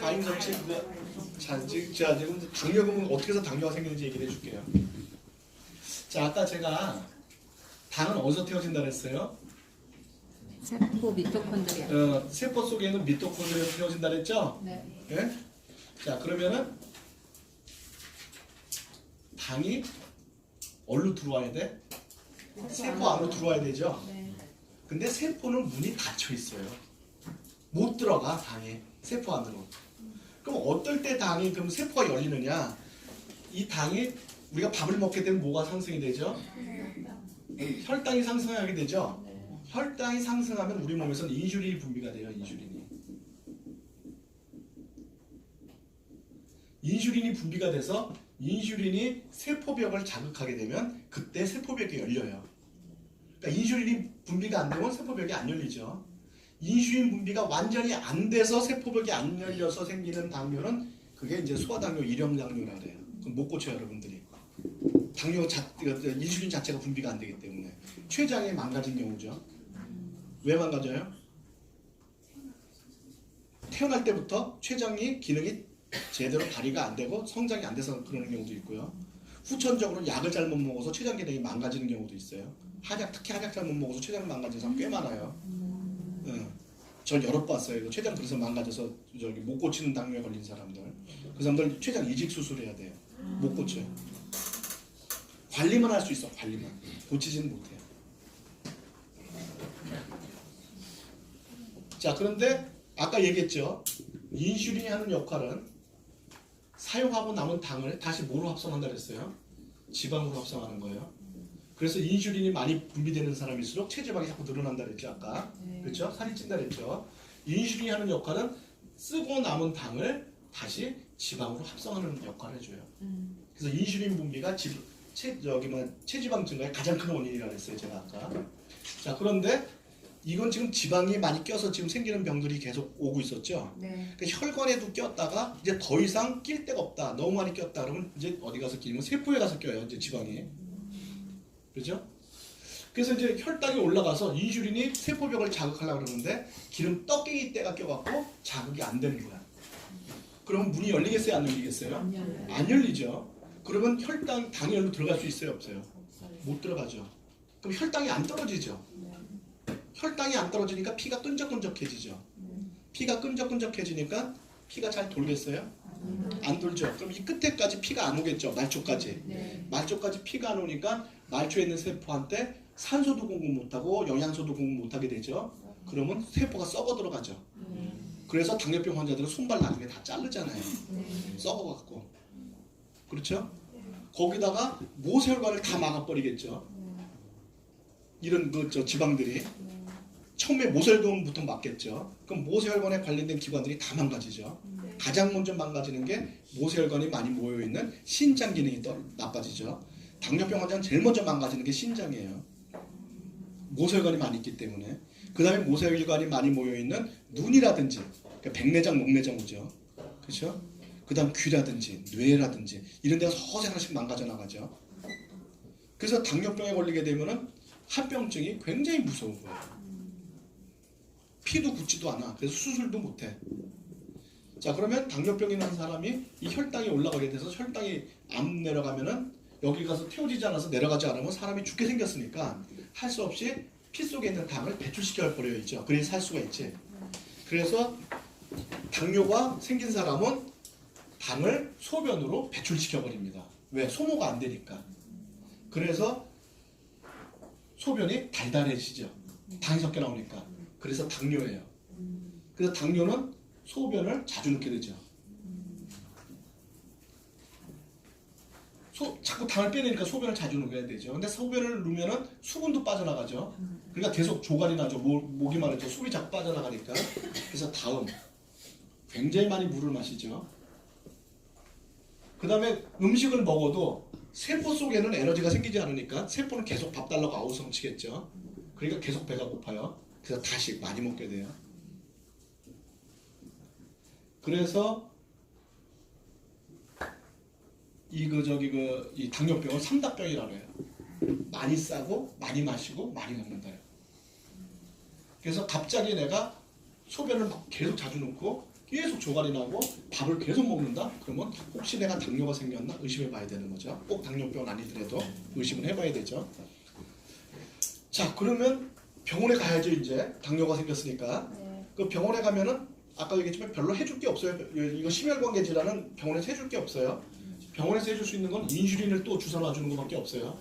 과잉 성취 그거 자 지금 당뇨는 어떻게 해서 당뇨가 생기는지 얘기를 해줄게요. 자 아까 제가 당은 어디서 태워진다 그랬어요? 세포 미토콘드리아. 세포 속에는 미토콘드리아로 태워진다 그랬죠? 네. 예? 자 그러면은 당이 어디로 들어와야 돼? 세포 안으로 들어와야 되죠? 네. 근데 세포는 문이 닫혀 있어요. 못 들어가 당이 세포 안으로. 그럼 어떨 때 당이 그럼 세포가 열리느냐? 이 당이 우리가 밥을 먹게 되면 뭐가 상승이 되죠? 혈당이 상승하게 되죠? 혈당이 상승하면 우리 몸에서는 인슐린이 분비가 돼요. 인슐린이 분비가 돼서 인슐린이 세포벽을 자극하게 되면 그때 세포벽이 열려요. 그러니까 인슐린이 분비가 안 되면 세포벽이 안 열리죠. 인슐린 분비가 완전히 안 돼서 세포벽이 안 열려서 생기는 당뇨는 그게 이제 소아당뇨, 일형당뇨라 그래요. 그럼 못 고쳐요, 여러분들이. 인슐린 자체가 분비가 안 되기 때문에 췌장이 망가진 경우죠. 왜 망가져요? 태어날 때부터 췌장이 기능이 제대로 발휘가 안 되고 성장이 안 돼서 그러는 경우도 있고요. 후천적으로 약을 잘못 먹어서 췌장 기능이 망가지는 경우도 있어요. 특히 한약 잘못 먹어서 췌장 망가진 사람 꽤 많아요. 전 여러 번 봤어요. 이거 췌장 그래서 망가져서 못 고치는 당뇨에 걸린 사람들. 그 사람들 췌장 이식 수술해야 돼요. 못 고쳐요. 관리만 할 수 있어. 관리만. 고치지는 못해요. 자 그런데 아까 얘기했죠. 인슐린이 하는 역할은 사용하고 남은 당을 다시 뭐로 합성한다 그랬어요? 지방으로 합성하는 거예요. 그래서 인슐린이 많이 분비되는 사람일수록 체지방이 자꾸 늘어난다 그랬죠 아까. 그렇죠? 살이 찐다 그랬죠. 인슐린이 하는 역할은 쓰고 남은 당을 다시 지방으로 합성하는 역할을 해줘요. 그래서 인슐린 분비가 체지방 증가의 가장 큰 원인이라고 했어요 제가 아까. 자 그런데 이건 지금 지방이 많이 껴서 지금 생기는 병들이 계속 오고 있었죠. 네. 그러니까 혈관에도 꼈다가 이제 더 이상 낄 데가 없다. 너무 많이 꼈다 그러면 이제 어디 가서 끼면 세포에 가서 껴요. 이제 지방이. 그렇죠? 그래서 이제 혈당이 올라가서 인슐린이 세포벽을 자극하려고 그러는데 기름 떡갱이 때가 껴갖고 자극이 안 되는 거야. 그러면 문이 열리겠어요? 안 열리겠어요? 안 열리죠. 그러면 당이 열로 들어갈 수 있어요? 없어요? 못 들어가죠. 그럼 혈당이 안 떨어지죠. 혈당이 안 떨어지니까 피가 끈적끈적해지죠. 피가 끈적끈적해지니까 피가 잘 돌겠어요? 안 돌죠. 그럼 이 끝에까지 피가 안 오겠죠. 말초까지. 말초까지 피가 안 오니까 말초에 있는 세포한테 산소도 공급 못하고 영양소도 공급 못하게 되죠. 그러면 세포가 썩어 들어가죠. 그래서 당뇨병 환자들은 손발 나중에 다 자르잖아요. 썩어갖고. 그렇죠? 거기다가 모세혈관을 다 막아버리겠죠. 이런 지방들이. 처음에 모세혈관부터 막겠죠. 그럼 모세혈관에 관련된 기관들이 다 망가지죠. 가장 먼저 망가지는 게 모세혈관이 많이 모여있는 신장 기능이 나빠지죠. 당뇨병 환자는 제일 먼저 망가지는 게 신장이에요. 모세혈관이 많이 있기 때문에. 그 다음에 모세혈관이 많이 모여있는 눈이라든지 그러니까 백내장, 목내장이죠. 그렇죠? 그 다음 귀라든지 뇌라든지 이런 데가 서서히 하나씩 망가져 나가죠. 그래서 당뇨병에 걸리게 되면은 합병증이 굉장히 무서운 거예요. 피도 굳지도 않아. 그래서 수술도 못해. 자 그러면 당뇨병이 난 사람이 이 혈당이 올라가게 돼서 혈당이 안 내려가면은 여기 가서 태워지지 않아서 내려가지 않으면 사람이 죽게 생겼으니까 할 수 없이 피 속에 있는 당을 배출시켜 버려 있죠. 그래서 살 수가 있지. 그래서 당뇨가 생긴 사람은 당을 소변으로 배출시켜 버립니다. 왜? 소모가 안 되니까. 그래서 소변이 달달해지죠. 당이 섞여 나오니까. 그래서 당뇨예요. 그래서 당뇨는 소변을 자주 넣게 되죠. 자꾸 당을 빼내니까 소변을 자주 넣어야 되죠. 근데 소변을 넣으면 수분도 빠져나가죠. 그러니까 계속 조갈이 나죠. 목이 마르죠. 수분이 자꾸 빠져나가니까. 그래서 다음 굉장히 많이 물을 마시죠. 그 다음에 음식을 먹어도 세포 속에는 에너지가 생기지 않으니까 세포는 계속 밥 달라고 아우성 치겠죠. 그러니까 계속 배가 고파요. 그래서 다시 많이 먹게 돼요. 그래서 이 당뇨병을 삼다병이라고 해요. 많이 싸고 많이 마시고 많이 먹는다요. 그래서 갑자기 내가 소변을 계속 자주 넣고 계속 조갈이 나고 밥을 계속 먹는다? 그러면 혹시 내가 당뇨가 생겼나 의심해 봐야 되는 거죠. 꼭 당뇨병 아니더라도 의심을 해봐야 되죠. 자, 그러면 병원에 가야죠. 이제 당뇨가 생겼으니까. 네. 그 병원에 가면은 아까 얘기했지만 별로 해줄 게 없어요. 이거 심혈관계 질환은 병원에서 해줄 게 없어요. 병원에서 해줄 수 있는 건 인슐린을 또 주사 놔주는 것밖에 없어요.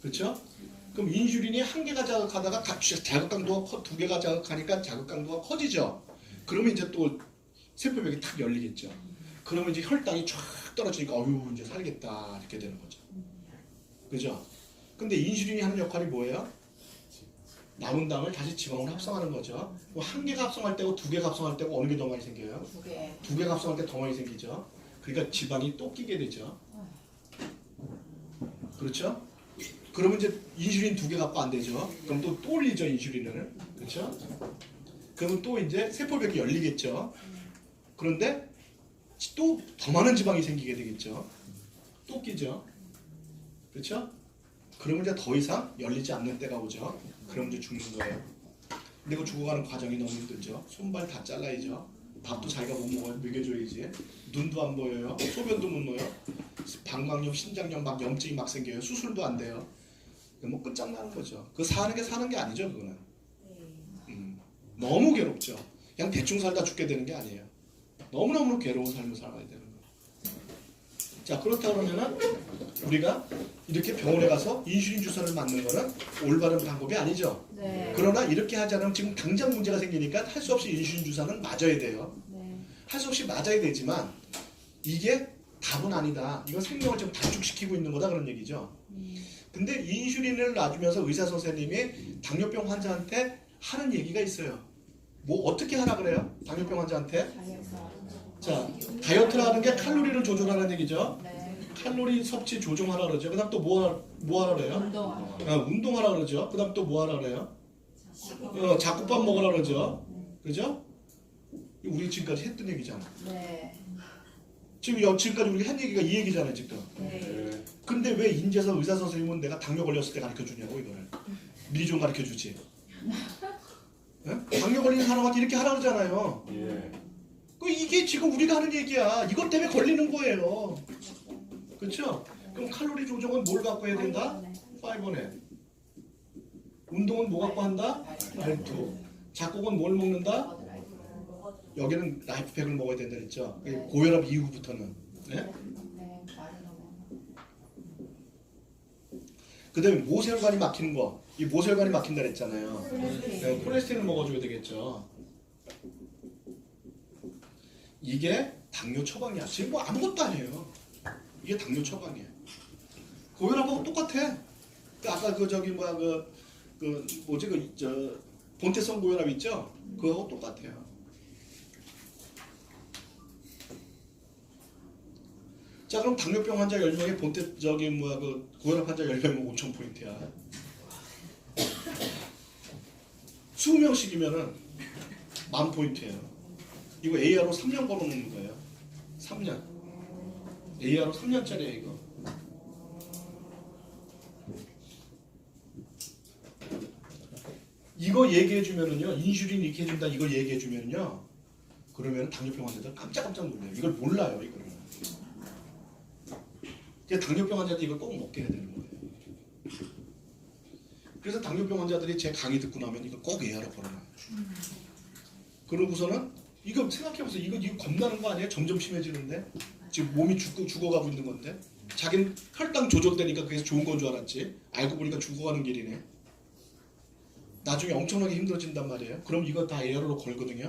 그렇죠? 그럼 인슐린이 한 개가 자극하다가 자극강도가 두 개가 자극하니까 자극강도가 커지죠. 그러면 이제 또 세포벽이 탁 열리겠죠. 그러면 이제 혈당이 쫙 떨어지니까 어휴 이제 살겠다 이렇게 되는 거죠. 그죠? 근데 인슐린이 하는 역할이 뭐예요? 남은 당을 다시 지방으로 합성하는 거죠. 한 개가 합성할 때고 두 개가 합성할 때고 어느 게 더 많이 생겨요? 두 개. 두 개가 합성할 때 더 많이 생기죠. 그러니까 지방이 또 끼게 되죠. 그렇죠? 그러면 이제 인슐린 두 개 갖고 안 되죠. 그럼 또 올리죠 인슐린을. 그렇죠? 그러면 또 이제 세포벽이 열리겠죠. 그런데 또 더 많은 지방이 생기게 되겠죠. 또 끼죠. 그렇죠? 그러면 이제 더 이상 열리지 않는 때가 오죠. 그럼 이제 죽는 거예요. 근데 그 죽어가는 과정이 너무 힘들죠. 손발 다 잘라야죠. 밥도 자기가 못 먹어요. 먹여줘야지. 눈도 안 보여요. 소변도 못 넣어요. 방광염, 신장염 막 염증이 막 생겨요. 수술도 안 돼요. 뭐 끝장나는 거죠. 그 사는 게 아니죠. 그거는. 너무 괴롭죠. 그냥 대충 살다 죽게 되는 게 아니에요. 너무너무 괴로운 삶을 살아야 되는 거예요. 자, 그렇다 그러면은 우리가 이렇게 병원에 가서 인슐린 주사를 맞는 거는 올바른 방법이 아니죠. 네. 그러나 이렇게 하지 않으면 지금 당장 문제가 생기니까 할 수 없이 인슐린 주사는 맞아야 돼요. 네. 할 수 없이 맞아야 되지만 이게 답은 아니다. 이건 생명을 좀 단축시키고 있는 거다 그런 얘기죠. 근데 인슐린을 놔주면서 의사 선생님이 당뇨병 환자한테 하는 얘기가 있어요. 뭐 어떻게 하라 그래요? 당뇨병 환자한테? 자, 다이어트라는 게 칼로리를 조절하는 얘기죠. 네. 칼로리 섭취 조정하라 그러죠. 그다음 또 뭐 하라 그래요? 운동. 운동하라 그러죠. 그다음 또 뭐 하라 그래요? 잡곡밥 먹으라 그러죠. 그죠? 우리 지금까지 했던 얘기잖아. 네. 지금까지 우리가 한 얘기가 이 얘기잖아요, 지금. 네. 근데 왜 인제서 의사 선생님은 내가 당뇨 걸렸을 때 가르쳐 주냐고 이거를. 미리 좀 가르쳐 주지. 당뇨 걸린 사람한테 이렇게 하라 그러잖아요. 이게 지금 우리가 하는 얘기야. 이것 때문에 걸리는 거예요. 그렇죠? 그럼 칼로리 조정은 뭘 갖고 해야 된다? 파이버넷. 운동은 뭐 갖고 한다? R2. 잡곡은 뭘 먹는다? 여기는 라이프팩을 먹어야 된다 그랬죠. 고혈압 이후부터는. 네? 그 다음에 모세혈관이 막히는 거. 이 모세혈관이 막힌다 그랬잖아요. 네, 콜레스테롤을 먹어줘야 되겠죠. 이게 당뇨 처방이야. 지금 뭐 아무것도 아니에요. 이게 당뇨 처방이에요. 고혈압하고 똑같아. 아까 본태성 고혈압 있죠? 그거하고 똑같아요. 자, 그럼 당뇨병 환자 10명에 고혈압 환자 10명이면 5,000포인트야. 20명씩이면은 10,000포인트예요. 이거 AR로 3년 걸어놓는 거예요. 3년. AR로 3년짜리예요, 이거. 이거 얘기해주면은요, 인슐린 이렇게 해준다, 이걸 얘기해주면은요, 그러면 당뇨병 환자들 깜짝깜짝 놀라요. 이걸 몰라요, 이거를. 당뇨병 환자들 이걸 꼭 먹게 해야 되는 거예요. 그래서 당뇨병 환자들이 제 강의 듣고 나면 이걸 꼭 AR로 걸어놔요. 그러고서는 이거 생각해보세요. 이거 겁나는 거 아니에요? 점점 심해지는데 지금 몸이 죽어가고 있는 건데 자기는 혈당 조절되니까 그게 좋은 건 줄 알았지 알고 보니까 죽어가는 길이네. 나중에 엄청나게 힘들어진단 말이에요. 그럼 이거 다 AR로 걸거든요.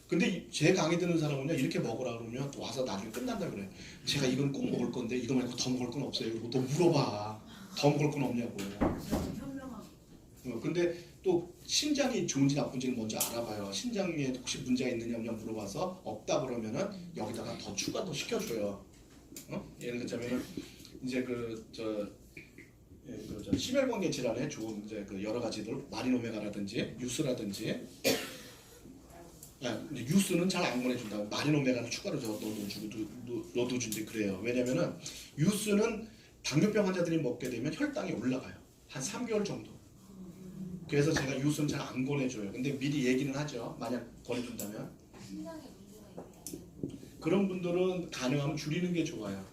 근데 제 강의 듣는 사람은요 이렇게 먹으라 그러면 와서 나중에 끝난다 그래요. 제가 이건 꼭 먹을 건데 이거 말고 더 먹을 건 없어요. 그리고 너 물어봐. 더 먹을 건 없냐고. 근데 또 신장이 좋은지 나쁜지는 먼저 알아봐요. 신장에 혹시 문제가 있느냐 물어봐서 없다 그러면은 여기다가 더 추가 더 시켜줘요. 예를 들자면은 이제 심혈관계 질환에 좋은 이제 여러 가지들 마리노메가라든지 유스라든지. 유스는 잘 안 보내준다고 마리노메가는 추가로 넣어주는데 그래요. 왜냐면은 유스는 당뇨병 환자들이 먹게 되면 혈당이 올라가요. 한 3개월 정도. 그래서 제가 유수는 잘 안 권해줘요. 근데 미리 얘기는 하죠. 만약 권해준다면. 심장에 문제가 있나요? 그런 분들은 가능하면 줄이는 게 좋아요.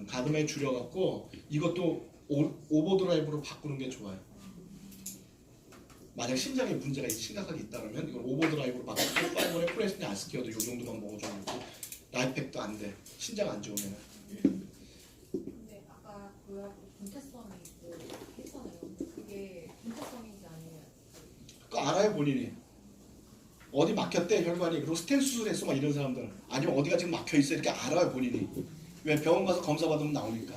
가늠에 줄여갖고 이것도 오버드라이브로 바꾸는 게 좋아요. 만약 심장에 문제가 심각하게 있다 그러면 이걸 오버드라이브로 바꾸고 파이브에 프레스니 안 시켜도 이 정도만 먹어줘도 라이프팩도 안 돼. 신장 안 좋으면. 근데 아까 그거 분태성이 있고 했잖아요. 그게 분태성인지 아니면 그거 알아요 본인이. 어디 막혔대 혈관이 그리고 스텐 수술했어 막 이런 사람들 아니면 어디가 지금 막혀 있어 이렇게 알아요 본인이. 왜 병원 가서 검사 받으면 나오니까.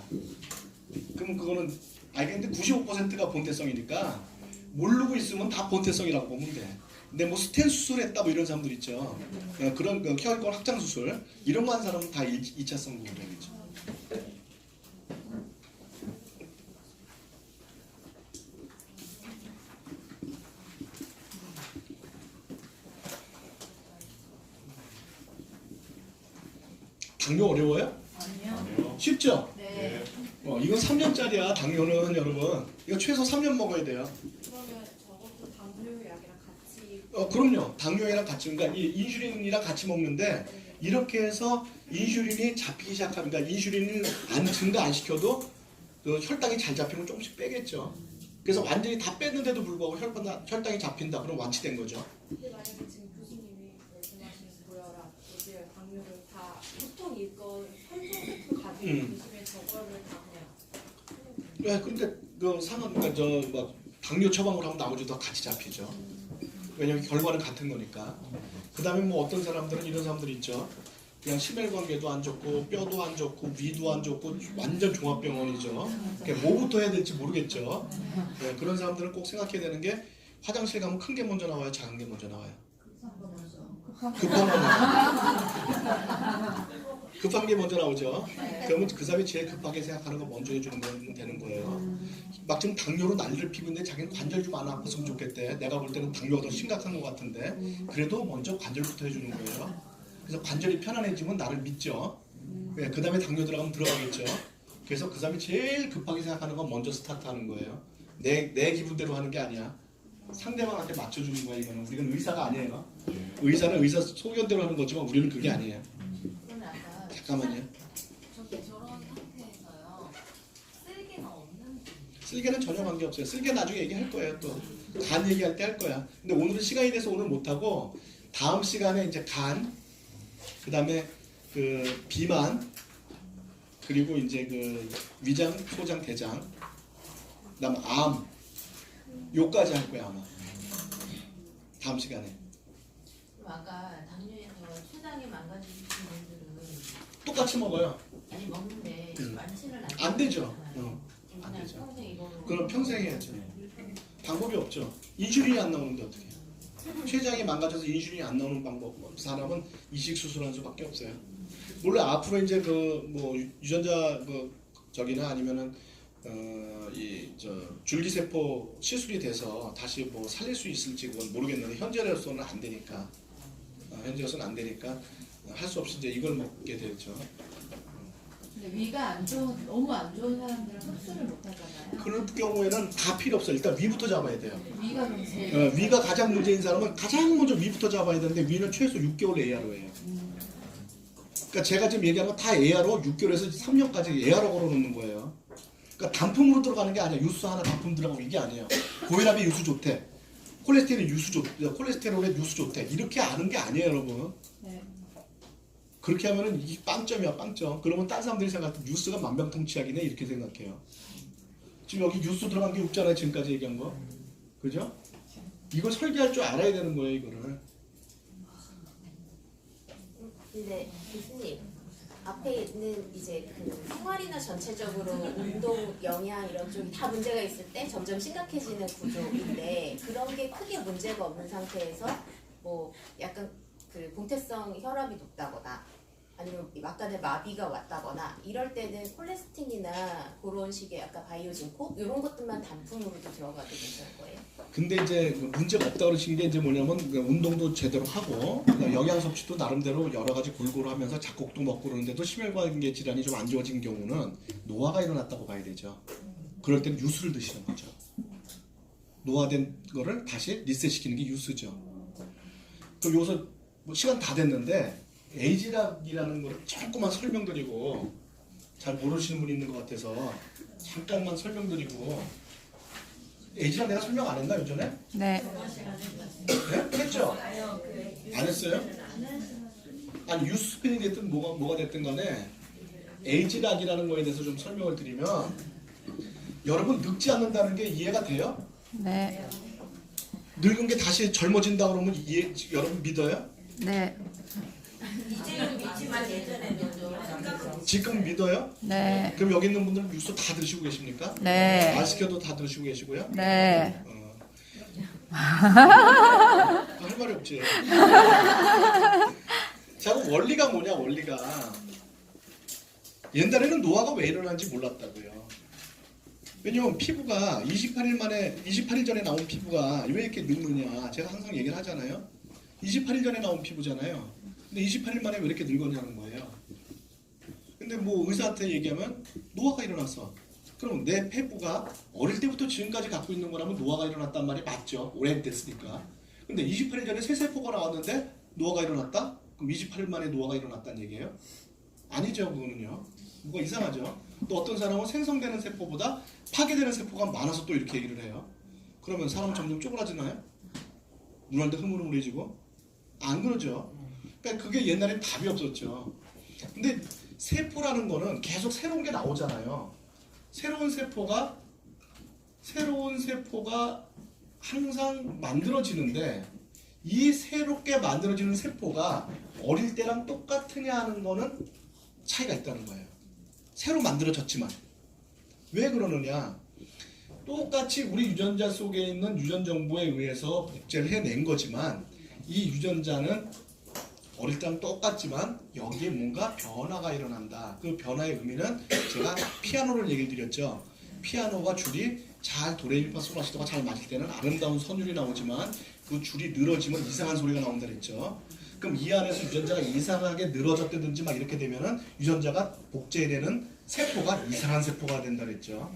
그럼 그거는 근데 95%가 본태성이니까 모르고 있으면 다 본태성이라고 보면 돼. 근데 뭐 스텐 수술했다 뭐 이런 사람들 있죠. 그런 혈관 확장 수술 이런 거 한 사람은 다 2차성 부분이죠. 당뇨 어려워요? 아니요. 쉽죠? 네. 이건 3년짜리야 당뇨는 여러분. 이거 최소 3년 먹어야 돼요. 그러면 저것도 당뇨약이랑 같이 그럼요. 당뇨랑 같이, 그러니까 이 인슐린이랑 같이 먹는데 이렇게 해서 인슐린이 잡히기 시작하면, 그러니까 인슐린을 증가 안 시켜도 그 혈당이 잘 잡히면 조금씩 빼겠죠. 그래서 완전히 다 뺐는데도 불구하고 혈당이 잡힌다. 그럼 완치된 거죠. 근데 만약에 지금 교수님이 말씀하신 고혈압, 고지혈, 당뇨를 다 보통 이거 3종 세트 가지고 계시면 저거를 다 그냥 네, 그러니까 그 상한, 그러니까 막 당뇨 처방으로 하면 나머지도 다 같이 잡히죠. 왜냐면 결과는 같은 거니까. 그 다음에 뭐 어떤 사람들은 이런 사람들이 있죠. 그냥 심혈관계도 안 좋고 뼈도 안 좋고 위도 안 좋고 완전 종합병원이죠. 그러니까 뭐부터 해야 될지 모르겠죠. 네, 그런 사람들은 꼭 생각해야 되는 게 화장실 가면 큰 게 먼저 나와요, 작은 게 먼저 나와요. 급한 거 급한 게 먼저 나오죠. 그러면 그 사람이 제일 급하게 생각하는 거 먼저 해주는 건 되는 거예요. 막 지금 당뇨로 난리를 피고 있는데 자기는 관절 좀 안 아팠으면 좋겠대. 내가 볼 때는 당뇨가 더 심각한 것 같은데 그래도 먼저 관절부터 해주는 거예요. 그래서 관절이 편안해지면 나를 믿죠. 네, 그 다음에 당뇨 들어가면 들어가겠죠. 그래서 그 사람이 제일 급하게 생각하는 건 먼저 스타트하는 거예요. 내 기분대로 하는 게 아니야. 상대방한테 맞춰주는 거야. 이거는 우리는 의사가 아니에요. 의사는 의사 소견대로 하는 거지만 우리는 그게 아니에요. 그러면 아까 잠깐만요. 저런 상태에서요 쓸개가 없는 쓸개는 전혀 관계없어요. 쓸개 나중에 얘기할 거예요. 또 간 얘기할 때 할 거야. 근데 오늘은 시간이 돼서 오늘 못하고 다음 시간에 이제 간, 그 다음에 그 비만, 그리고 이제 그 위장, 소장, 대장, 그 다음 암, 요까지 할 거야 아마. 다음 시간에. 그럼 아까 당뇨에서 췌장이 망가지신 분들은 똑같이 먹어요. 아니 먹는데 완치는 안 되죠. 그냥 안 되죠. 평생 이거로 그럼 평생 해야죠. 방법이 없죠. 인슐린이 안 나오는데 어떻게 해요? 췌장이 망가져서 인슐린이 안 나오는 방법 사람은 이식 수술하는 수밖에 없어요. 물론 앞으로 이제 그 뭐 유전자 뭐 저기나 아니면은 줄기세포 시술이 돼서 다시 뭐 살릴 수 있을지 그건 모르겠는데 현재로서는 안 되니까 현재로서는 안 되니까 할 수 없이 이제 이걸 먹게 되죠. 근데 위가 안 좋은, 너무 안 좋은 사람들은 흡수를 못 하잖아요. 그럴 경우에는 다 필요 없어요. 일단 위부터 잡아야 돼요. 위가 좀 제일. 위가 가장 문제인 사람은 가장 먼저 위부터 잡아야 되는데 위는 최소 6개월 ARO예요. 그러니까 제가 지금 얘기하는 건 다 ARO 6개월에서 3년까지 ARO 걸어놓는 거예요. 그러니까 단품으로 들어가는 게 아니야. 유수 하나 단품 들어가고 이게 아니에요. 고혈압에 유수 좋대. 콜레스테롤에 유수 좋대. 이렇게 아는 게 아니에요, 여러분. 네. 그렇게 하면은 이게 빵점이야, 빵점. 그러면 딴 사람들이 생각할 때 뉴스가 만병통치약이네 이렇게 생각해요. 지금 여기 뉴스 들어간 게 없잖아요, 지금까지 얘기한 거. 그죠? 이걸 설계할 줄 알아야 되는 거예요, 이거를. 근데 교수님 앞에 있는 이제 그 생활이나 전체적으로 운동, 영양 이런 쪽이 다 문제가 있을 때 점점 심각해지는 구조인데 그런 게 크게 문제가 없는 상태에서 뭐 약간 그 봉태성 혈압이 높다거나 아니면 막간에 마비가 왔다거나 이럴 때는 콜레스틴이나 그런 식의 아까 바이오진코 이런 것들만 단품으로도 들어가도 괜찮을 거예요. 근데 이제 문제가 없다고 그러신 게 이제 뭐냐면 운동도 제대로 하고 영양 섭취도 나름대로 여러 가지 골고루 하면서 잡곡도 먹고 그러는데도 심혈관계 질환이 좀 안 좋아진 경우는 노화가 일어났다고 봐야 되죠. 그럴 때는 유수를 드시는 거죠. 노화된 거를 다시 리셋시키는 게 뉴스죠. 그럼 여기서 뭐 시간 다 됐는데 에이지락이라는 거를 조금만 설명드리고 잘 모르시는 분이 있는 것 같아서 잠깐만 설명드리고 에이지락 내가 설명 안 했나 요전에? 네. 네? 했죠? 안 했어요? 아니 뉴스펜이 됐든 뭐가 됐든 간에 에이지락이라는 거에 대해서 좀 설명을 드리면 여러분 늙지 않는다는 게 이해가 돼요? 네. 늙은 게 다시 젊어진다 그러면 여러분 믿어요? 네. 이제는 믿지만 예전에는 좀 생각은 지금 믿어요? 네. 그럼 여기 있는 분들은 뉴스 다 들으시고 계십니까? 네. 안 시켜도 다 들으시고 계시고요? 네. 할 말이 없지. 자, 그럼 원리가 뭐냐, 원리가. 옛날에는 노화가 왜 일어나는지 몰랐다고요. 왜냐면 피부가 28일 전에 나온 피부가 왜 이렇게 늙느냐. 제가 항상 얘기를 하잖아요. 28일 전에 나온 피부잖아요. 근데 28일 만에 왜 이렇게 늙었냐는 거예요. 근데 뭐 의사한테 얘기하면 노화가 일어났어. 그럼 내 피부가 어릴 때부터 지금까지 갖고 있는 거라면 노화가 일어났단 말이 맞죠. 오래됐으니까. 근데 28일 전에 새 세포가 나왔는데 노화가 일어났다? 그럼 28일 만에 노화가 일어났다는 얘기예요? 아니죠, 그거는요. 뭐가 이상하죠. 또 어떤 사람은 생성되는 세포보다 파괴되는 세포가 많아서 또 이렇게 얘기를 해요. 그러면 사람은 점점 쪼그라지나요? 눈알도 흐물흐물해지고? 안 그러죠. 그러니까 그게 옛날엔 답이 없었죠. 근데 세포라는 거는 계속 새로운 게 나오잖아요. 새로운 세포가 항상 만들어지는데 이 새롭게 만들어지는 세포가 어릴 때랑 똑같으냐 하는 거는 차이가 있다는 거예요. 새로 만들어졌지만 왜 그러느냐? 똑같이 우리 유전자 속에 있는 유전 정보에 의해서 복제를 해낸 거지만 이 유전자는 어릴 때랑 똑같지만 여기에 뭔가 변화가 일어난다. 그 변화의 의미는 제가 피아노를 얘기를 드렸죠. 피아노가 줄이 잘 도레미파솔라시도가 잘 맞을 때는 아름다운 선율이 나오지만 그 줄이 늘어지면 이상한 소리가 나온다 그랬죠. 그럼 이 안에서 유전자가 이상하게 늘어졌다든지 막 이렇게 되면은 유전자가 복제되는 세포가 이상한 세포가 된다 그랬죠.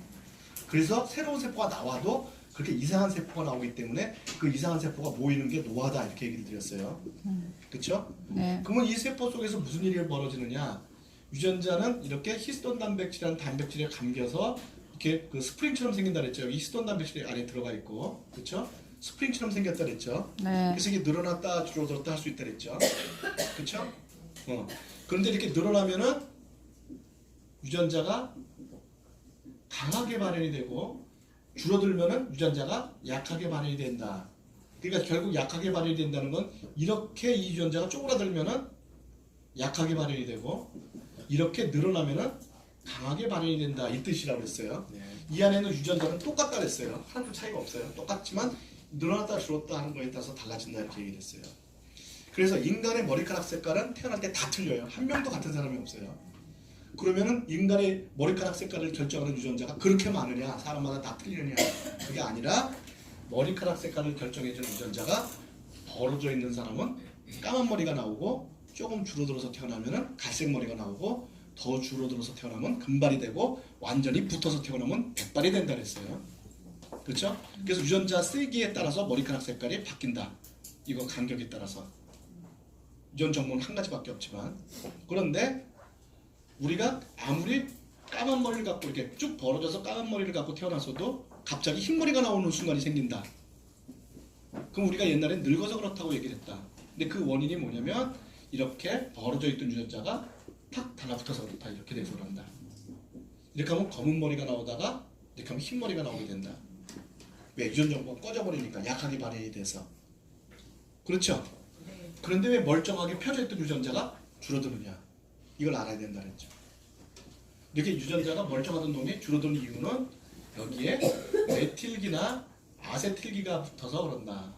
그래서 새로운 세포가 나와도 그렇게 이상한 세포가 나오기 때문에 그 이상한 세포가 모이는 게 노화다 이렇게 얘기를 드렸어요. 그렇죠? 네. 그러면 이 세포 속에서 무슨 일이 벌어지느냐? 유전자는 이렇게 히스톤 단백질이라는 단백질에 감겨서 이렇게 그 스프링처럼 생긴다 그랬죠. 여기 히스톤 단백질이 안에 들어가 있고, 그렇죠? 스프링처럼 생겼다 그랬죠. 네. 그래서 이게 늘어났다 줄어들었다 할 수 있다 그랬죠. 그렇죠? 그런데 이렇게 늘어나면은 유전자가 강하게 발현이 되고 줄어들면은 유전자가 약하게 발현이 된다. 그러니까 결국 약하게 발현이 된다는 건 이렇게 이 유전자가 쪼그라들면은 약하게 발현이 되고 이렇게 늘어나면은 강하게 발현이 된다 이 뜻이라고 그랬어요. 이 안에는 유전자는 똑같다 그랬어요. 하나도 차이가 없어요. 똑같지만 늘어났다 줄었다 하는 거에 따라서 달라진다 이렇게 얘기를 했어요. 그래서 인간의 머리카락 색깔은 태어날 때 다 틀려요. 한 명도 같은 사람이 없어요. 그러면은 인간의 머리카락 색깔을 결정하는 유전자가 그렇게 많으냐, 사람마다 다 틀리느냐? 그게 아니라 머리카락 색깔을 결정해주는 유전자가 벌어져 있는 사람은 까만 머리가 나오고 조금 줄어들어서 태어나면은 갈색 머리가 나오고 더 줄어들어서 태어나면 금발이 되고 완전히 붙어서 태어나면 백발이 된다 그랬어요. 그렇죠? 그래서 유전자 세기에 따라서 머리카락 색깔이 바뀐다. 이거 간격에 따라서. 유전 정보는 한 가지밖에 없지만 그런데 우리가 아무리 까만 머리를 갖고 이렇게 쭉 벌어져서 까만 머리를 갖고 태어났어도 갑자기 흰머리가 나오는 순간이 생긴다. 그럼 우리가 옛날에 늙어서 그렇다고 얘기를 했다. 근데 그 원인이 뭐냐면 이렇게 벌어져 있던 유전자가 탁 달라붙어서 그렇다. 이렇게 돼서 그런다. 이렇게 하면 검은 머리가 나오다가 이렇게 하면 흰머리가 나오게 된다. 왜? 유전 정보가 꺼져버리니까 약하게 발현이 돼서. 그렇죠? 그런데 왜 멀쩡하게 펴져 있던 유전자가 줄어드느냐? 이걸 알아야 된다 그랬죠. 이렇게 유전자가 멀쩡하던 놈이 줄어드는 이유는 여기에 메틸기나 아세틸기가 붙어서 그런다.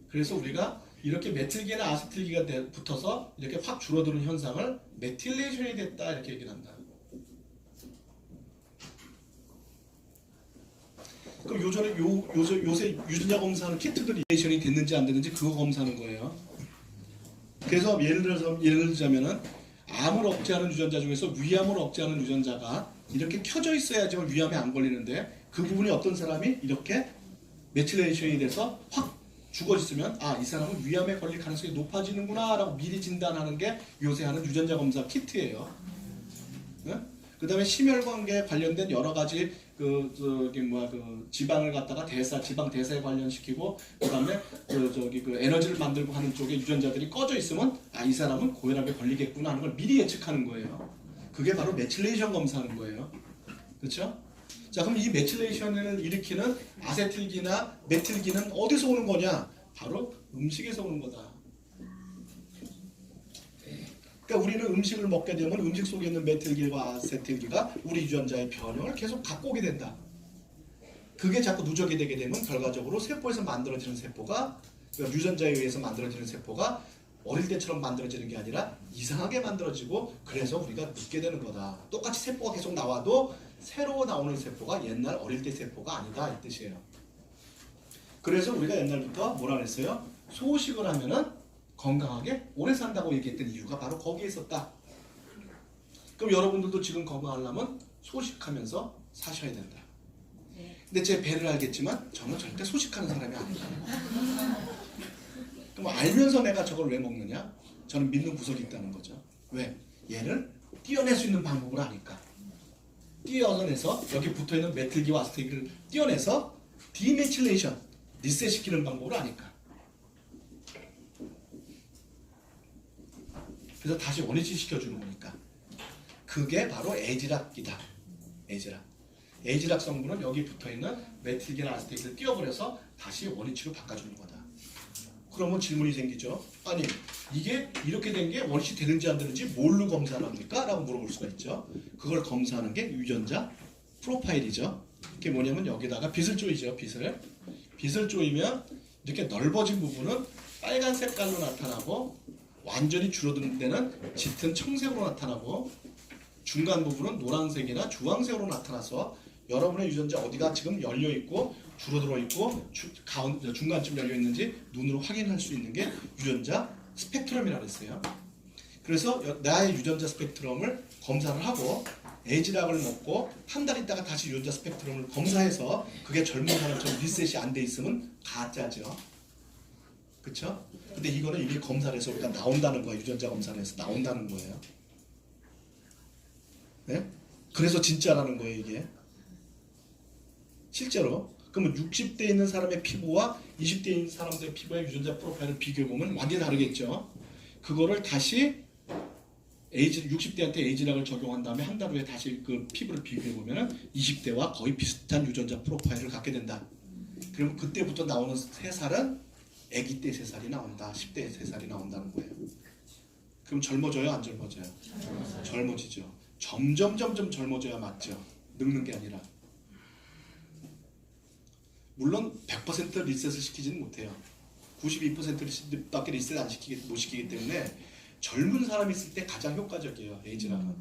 그래서 우리가 이렇게 메틸기나 아세틸기가 붙어서 이렇게 확 줄어드는 현상을 메틸레이션이 됐다 이렇게 얘기를 한다. 그럼 요새 유전자 검사하는 키트들이 메틸레이션이 됐는지 안 됐는지 그거 검사하는 거예요. 그래서 예를 들자면은 암을 억제하는 유전자 중에서 위암을 억제하는 유전자가 이렇게 켜져 있어야지만 위암에 안 걸리는데 그 부분이 어떤 사람이 이렇게 메틸레이션이 돼서 확 죽어있으면 아, 이 사람은 위암에 걸릴 가능성이 높아지는구나 라고 미리 진단하는 게 요새 하는 유전자 검사 키트예요. 그 다음에 심혈관계에 관련된 여러 가지 그 지방을 갖다가 지방 대사에 관련시키고 그 다음에 그 에너지를 만들고 하는 쪽에 유전자들이 꺼져 있으면 아, 이 사람은 고혈압에 걸리겠구나 하는 걸 미리 예측하는 거예요. 그게 바로 메틸레이션 검사하는 거예요. 그렇죠? 자, 그럼 이 메틸레이션을 일으키는 아세틸기나 메틸기는 어디서 오는 거냐? 바로 음식에서 오는 거다. 그러니까 우리는 음식을 먹게 되면 음식 속에 있는 메틸기와 아세틸기가 우리 유전자의 변형을 계속 갖고 오게 된다. 그게 자꾸 누적이 되게 되면 결과적으로 세포에서 만들어지는 세포가 그러니까 유전자에 의해서 만들어지는 세포가 어릴 때처럼 만들어지는 게 아니라 이상하게 만들어지고 그래서 우리가 늙게 되는 거다. 똑같이 세포가 계속 나와도 새로 나오는 세포가 옛날 어릴 때 세포가 아니다 이 뜻이에요. 그래서 우리가 옛날부터 뭐라 그랬어요? 소식을 하면은 건강하게 오래 산다고 얘기했던 이유가 바로 거기에 있었다. 그럼 여러분들도 지금 건강하려면 소식하면서 사셔야 된다. 근데 제 배를 알겠지만 저는 절대 소식하는 사람이 아니에요. 그럼 알면서 내가 저걸 왜 먹느냐? 저는 믿는 구석이 있다는 거죠. 왜? 얘를 띄어낼 수 있는 방법을 아니까. 띄어내서 여기 붙어있는 메틸기와 아세틸기를 띄어내서 디메틸레이션, 리셋시키는 방법을 아니까. 그래서 다시 원위치 시켜주는 거니까. 그게 바로 에지락이다. 에지락 성분은 여기 붙어있는 메틸기나 아세틸기를 띄어버려서 다시 원위치로 바꿔주는 거다. 그러면 질문이 생기죠. 아니 이게 이렇게 된 게 원위치 되는지 안 되는지 뭘로 검사를 합니까? 라고 물어볼 수가 있죠. 그걸 검사하는 게 유전자 프로파일이죠. 그게 뭐냐면 여기다가 빛을 쪼이죠. 빛을 쪼이면 이렇게 넓어진 부분은 빨간 색깔로 나타나고 완전히 줄어든 데는 짙은 청색으로 나타나고 중간 부분은 노란색이나 주황색으로 나타나서 여러분의 유전자 어디가 지금 열려 있고 줄어들어 있고 중간쯤 열려 있는지 눈으로 확인할 수 있는 게 유전자 스펙트럼이라고 했어요. 그래서 나의 유전자 스펙트럼을 검사를 하고 에지락을 먹고 한 달 있다가 다시 유전자 스펙트럼을 검사해서 그게 젊은 사람처럼 리셋이 안 돼 있으면 가짜죠. 그렇죠? 근데 이거는 이미 검사를 해서 우리가 나온다는 거예요. 유전자 검사를 해서 나온다는 거예요. 네? 그래서 진짜라는 거예요, 이게. 실제로. 그러면 60대에 있는 사람의 피부와 20대에 있는 사람들의 피부의 유전자 프로파일을 비교해보면 완전히 다르겠죠. 그거를 다시 60대한테 에이지락을 적용한 다음에 한 달 후에 다시 그 피부를 비교해보면 20대와 거의 비슷한 유전자 프로파일을 갖게 된다. 그럼 그때부터 나오는 새살은 아기 때 새살이 나온다. 10대 새살이 나온다는 거예요. 그럼 젊어져요? 안 젊어져요? 젊어지죠. 점점 젊어져야 맞죠. 늙는 게 아니라. 물론 100% 리셋을 시키지는 못해요. 92%밖에 리셋 못 시키기 때문에 젊은 사람이 있을 때 가장 효과적이에요. 에이지락은.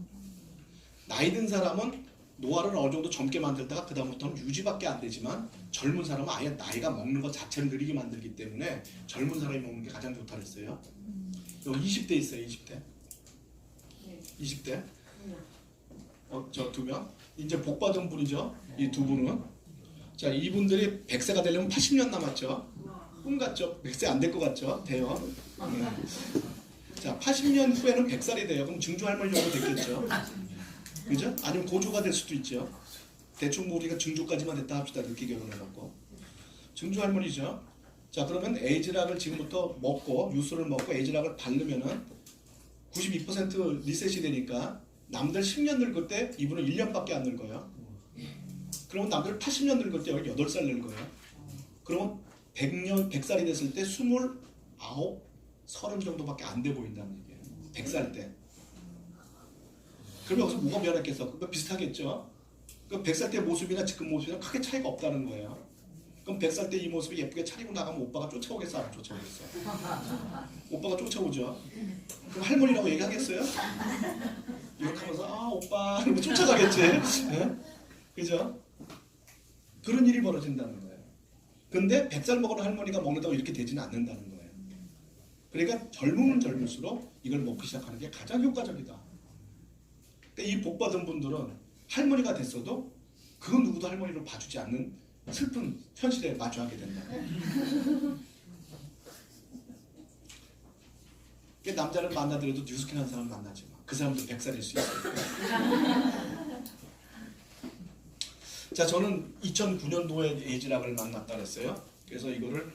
나이 든 사람은 노화를 어느 정도 젊게 만들다가 그 다음부터는 유지밖에 안 되지만 젊은 사람은 아예 나이가 먹는 것 자체를 느리게 만들기 때문에 젊은 사람이 먹는 게 가장 좋다 그랬어요. 여기 20대 있어요. 20대. 20대. 저 두 명. 이제 복 받은 분이죠. 이 두 분은. 자, 이분들이 100세가 되려면 80년 남았죠. 꿈 같죠? 100세 안 될 것 같죠? 돼요. 자, 80년 후에는 100살이 돼요. 그럼 증조 할머니 정도 됐겠죠. 그죠? 아니면 고조가 될 수도 있죠. 대충 뭐 우리가 증조까지만 됐다 합시다. 늦게 결혼해갖고. 증조 할머니죠. 자, 그러면 에이지락을 지금부터 먹고 유수를 먹고 에이지락을 바르면은 92% 리셋이 되니까 남들 10년 늙을 때 이분은 1년밖에 안 늙어요. 그러면 남들 80년 늙을 때 18살 늙어요. 그러면 100살이 됐을 때 29, 30 정도밖에 안 돼 보인다는 얘기예요. 100살 때. 그러면 여기서 뭐가 변했겠어? 그거 비슷하겠죠? 그럼 100살 때 모습이나 지금 모습이랑 크게 차이가 없다는 거예요. 그럼 100살 때 이 모습이 예쁘게 차리고 나가면 오빠가 쫓아오겠어? 안 쫓아오겠어? 오빠가 쫓아오죠? 그럼 할머니라고 얘기하겠어요? 이렇게 하면서 아 오빠 이러면 쫓아가겠지? 네? 그죠? 그런 일이 벌어진다는 거예요. 근데 100살 먹은 할머니가 먹는다고 이렇게 되지는 않는다는 거예요. 그러니까 젊으면 젊을수록 이걸 먹기 시작하는 게 가장 효과적이다. 이 복 받은 분들은 할머니가 됐어도 그 누구도 할머니를 봐주지 않는 슬픈 현실에 마주하게 된다. 남자를 만나더라도 뉴스캔하는 사람 만나지 마. 그 사람도 100살일 수 있어요. 자, 저는 2009년도에 에이즈락을 만났다 그랬어요. 그래서 이거를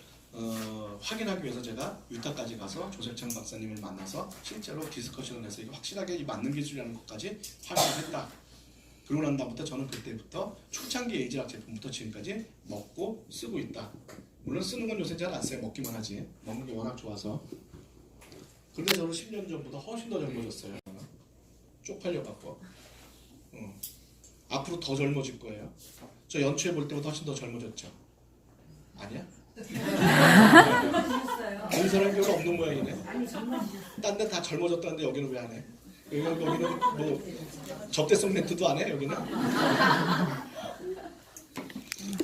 확인하기 위해서 제가 유타까지 가서 조세창 박사님을 만나서 실제로 디스커션을 해서 이거 확실하게 이 맞는 기술이라는 것까지 확인을 했다. 그러고 난 다음부터 저는 그때부터 초창기 에이즈락 제품부터 지금까지 먹고 쓰고 있다. 물론 쓰는 건 요새 잘 안 써요. 먹기만 하지. 먹는 게 워낙 좋아서. 근데 저는 10년 전보다 훨씬 더 젊어졌어요. 쪽팔려갖고. 앞으로 더 젊어질 거예요. 저 연초에 볼 때보다 훨씬 더 젊어졌죠. 아니야? 본 사람 별로 없는 모양이네. 딴 데 다 젊어졌다는데 여기는 왜 안 해? 여기는 뭐 접대성 멘트도 안 해? 여기는?